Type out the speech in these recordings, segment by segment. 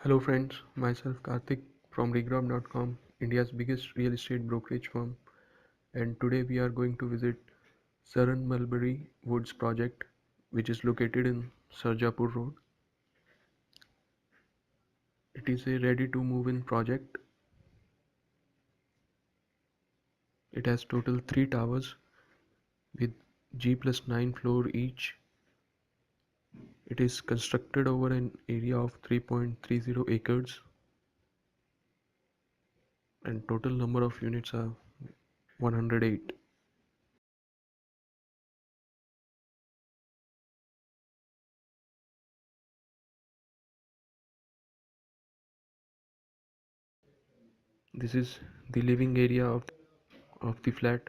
Hello friends, myself Karthik from Regrob.com, India's biggest real estate brokerage firm, and today we are going to visit Saran Mulberry Woods project, which is located in Sarjapur Road. It is a ready to move in project. It has total 3 towers with G plus 9 floor each. It is constructed over an area of 3.30 acres and total number of units are 108. This is the living area of the flat.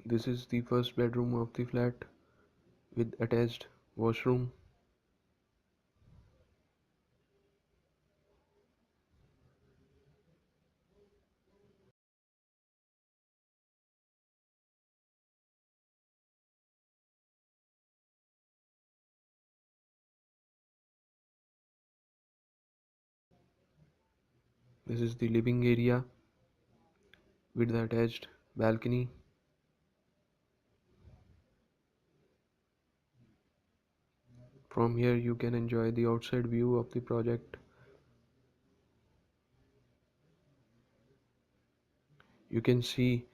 This is the first bedroom of the flat with attached washroom. This is the living area with the attached balcony. From here you can enjoy the outside view of the project. You can see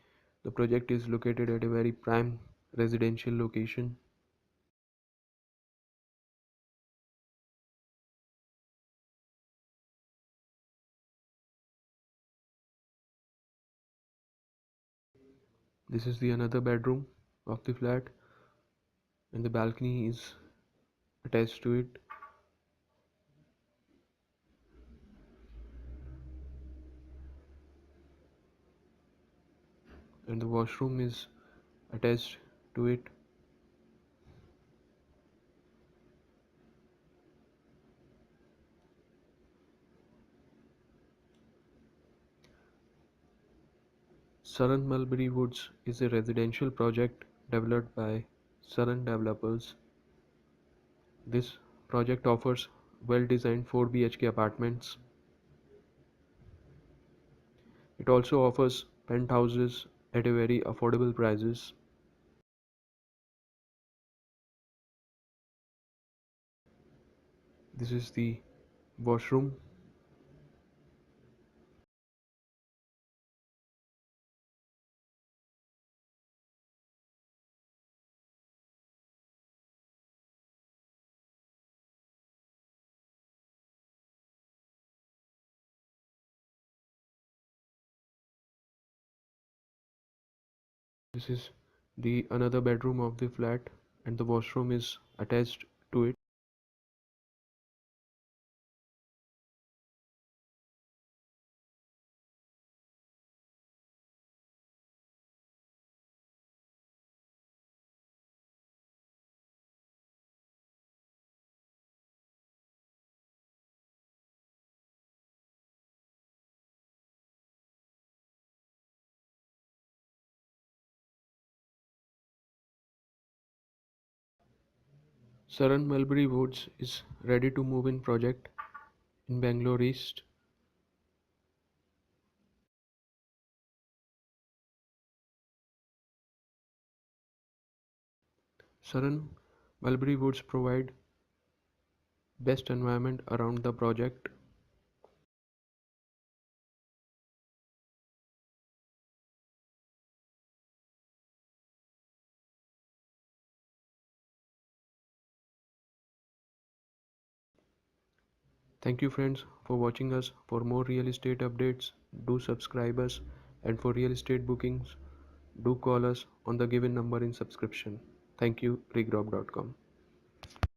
the project is located at a very prime residential location. This is the another bedroom of the flat and the balcony is attached to it. And the washroom is attached to it. Saran Mulberry Woods is a residential project developed by Saran Developers. This project offers well-designed 4 BHK apartments. It also offers penthouses at a very affordable prices. This is the washroom. This is the another bedroom of the flat and the washroom is attached to it. Saran Mulberry Woods is ready to move in project in Bangalore East. Saran Mulberry Woods provide best environment around the project. Thank you friends for watching us. For more real estate updates, do subscribe us, and for real estate bookings, do call us on the given number in subscription. Thank you, Regrob.com.